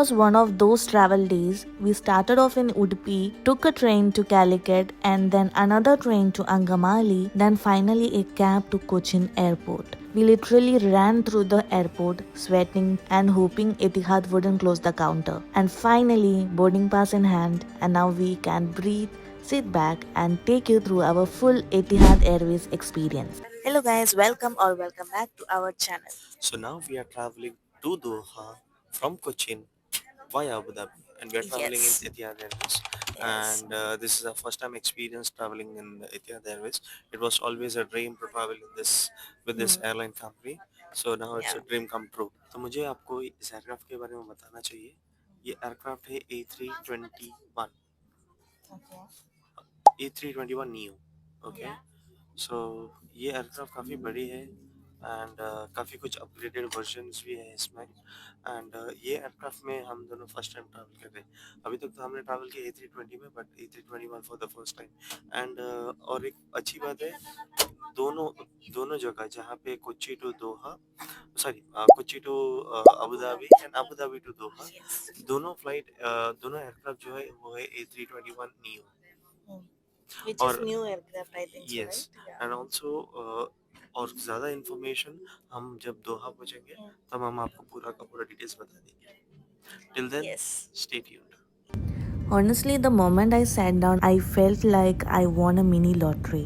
was one of those travel days. We started off in Udupi, took a train to Calicut, and then another train to Angamali, then finally a cab to Cochin Airport. We literally ran through the airport, sweating and hoping Etihad wouldn't close the counter. And finally, boarding pass in hand, and now we can breathe, sit back, and take you through our full Etihad Airways experience. Hello, guys, welcome back to our channel. So now we are traveling to Doha from Cochin via Abu Dhabi, and we are traveling in Yes, Etihad Airways. yes, And this is our first time experience traveling in Etihad Airways. It was always a dream to travel in this with this mm, airline company. So now it's yeah. a dream come true. तो मुझे आपको इस aircraft के बारे में बताना चाहिए. ये एयरक्राफ्ट है A321 Okay. A321 neo. Okay. Yeah. सो ये एयरक्राफ्ट काफ़ी बड़ी है एंड काफ़ी कुछ अपग्रेडेड वर्जन्स भी है इसमें एंड ये एयरक्राफ्ट में हम दोनों फर्स्ट टाइम ट्रैवल कर रहे हैं. अभी तक तो हमने ट्रैवल किया A320 में, but A321 for the first time. And और एक अच्छी बात है, दोनों दोनों जगह जहाँ पे Kochi to Doha, sorry Kochi to Abu Dhabi and Abu Dhabi to Doha, Yes. दोनों फ्लाइट दोनों एयरक्राफ्ट जो है वो है A321 neo. Mm. Which is और new aircraft, I think so, yes right? Yeah. And also और ज़्यादा इन्फॉर्मेशन हम जब दोहा पहुँचेंगे Mm. तब हम आपको पूरा का पूरा डिटेल्स बता देंगे. Till then Yes. Stay tuned. Honestly, the moment I sat down, I felt like I won a mini lottery.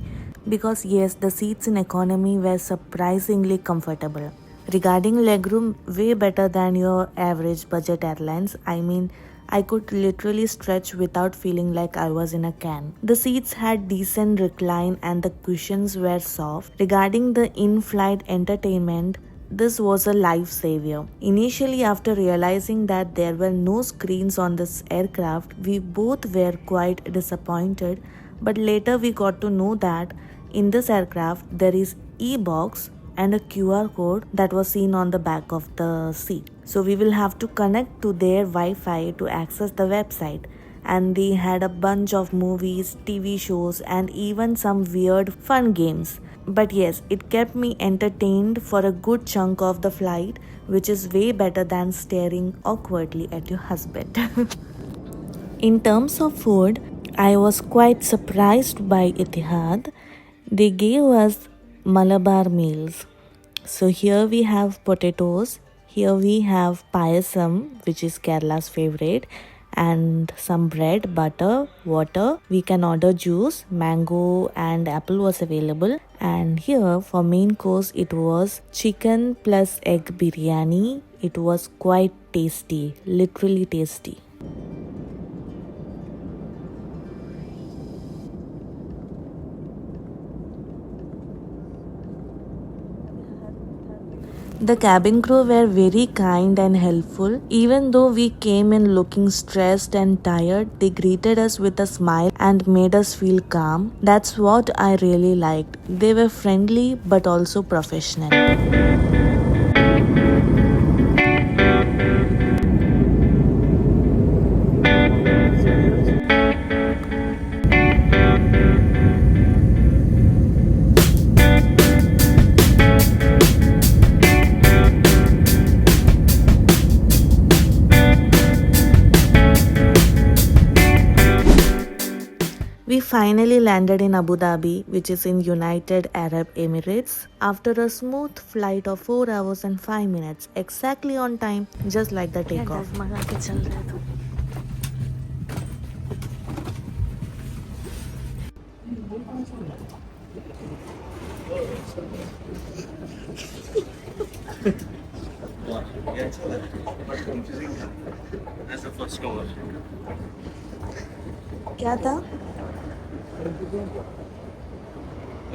Because, yes, the seats in economy were surprisingly comfortable. Regarding legroom, way better than your average budget airlines. I mean, I could literally stretch without feeling like I was in a can. The seats had decent recline and the cushions were soft. Regarding the in flight entertainment, this was a lifesaver. Initially, after realizing that there were no screens on this aircraft, we both were quite disappointed. But later, we got to know that in this aircraft there is e-box and a QR code that was seen on the back of the seat. So we will have to connect to their Wi-Fi to access the website. And they had a bunch of movies, TV shows, and even some weird fun games. But yes, it kept me entertained for a good chunk of the flight, which is way better than staring awkwardly at your husband. In terms of food, I was quite surprised by Etihad. They gave us Malabar meals. So here we have potatoes, here we have payasam, which is Kerala's favorite, and some bread, butter, water. We can order juice, mango and apple was available. And here for main course it was chicken plus egg biryani. It was quite tasty, literally tasty. The cabin crew were very kind and helpful. Even though we came in looking stressed and tired, they greeted us with a smile and made us feel calm. That's what I really liked. They were friendly but also professional. We finally landed in Abu Dhabi, which is in United Arab Emirates, after a smooth flight of 4 hours and 5 minutes, exactly on time, just like the takeoff. That's the first cover. क्या था?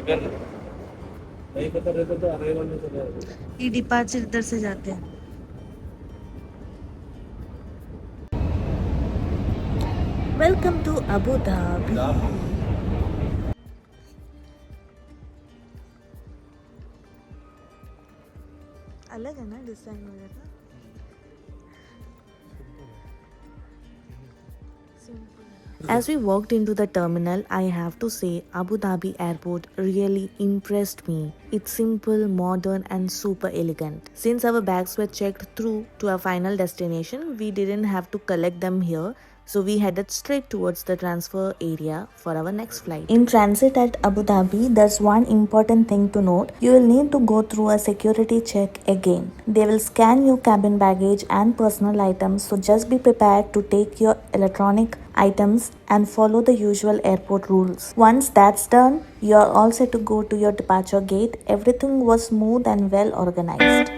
अगर नहीं पता रहता तो arrival में चले जाते. ये डिपार्चर इधर से जाते हैं. Welcome to Abu Dhabi. अलग है ना डिजाइन वगैरह. Simple. As we walked into the terminal, I have to say Abu Dhabi Airport really impressed me. It's simple, modern, and super elegant. Since our bags were checked through to our final destination, we didn't have to collect them here. So we headed straight towards the transfer area for our next flight. In transit at Abu Dhabi, there's one important thing to note. You will need to go through a security check again. They will scan your cabin baggage and personal items, so just be prepared to take your electronic items and follow the usual airport rules. Once that's done, you're all set to go to your departure gate. Everything was smooth and well organized.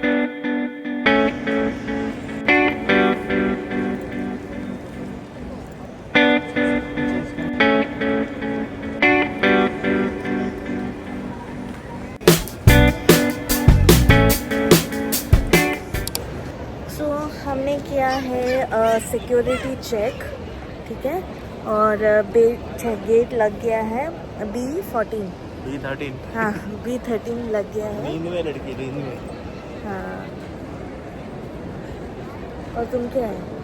सो हमने किया है security check, ठीक है, और gate लग गया है B14, B13। हाँ B13 लग गया है। नींद में लड़की, नींद में। हाँ, और तुम क्या है?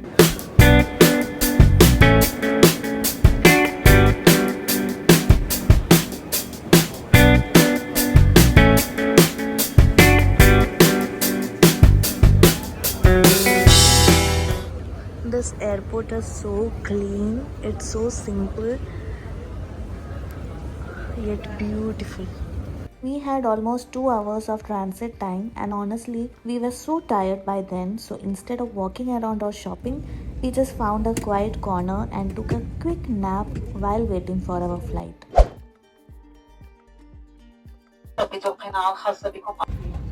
This airport is so clean, it's so simple yet beautiful. We had almost 2 hours of transit time, and honestly, we were so tired by then, so instead of walking around or shopping, we just found a quiet corner and took a quick nap while waiting for our flight.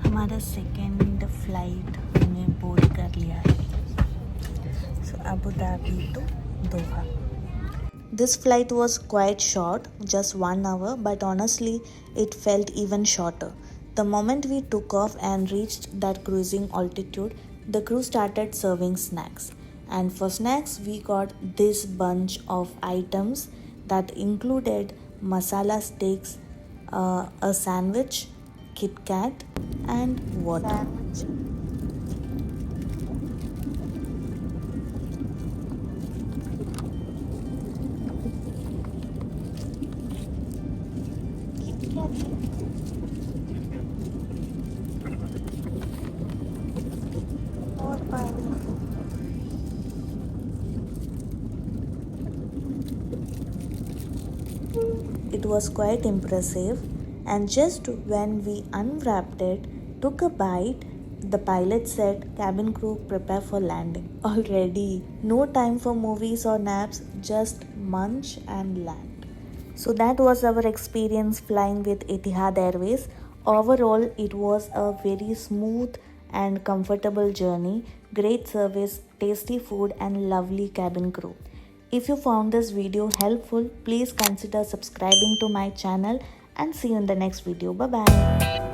हमारा second flight हमने board कर लिया है, so Abu Dhabi to Doha. This flight was quite short, just 1 hour, but honestly, it felt even shorter. The moment we took off and reached that cruising altitude, the crew started serving snacks. And for snacks, we got this bunch of items that included masala steaks, a sandwich, Kit Kat, and water. It was quite impressive, and just when we unwrapped it, took a bite, the pilot said, "Cabin crew, prepare for landing." Already, no time for movies or naps, just munch and land. So that was our experience flying with Etihad Airways. Overall, it was a very smooth and comfortable journey, great service, tasty food, and lovely cabin crew. If you found this video helpful, please consider subscribing to my channel and see you in the next video. Bye bye.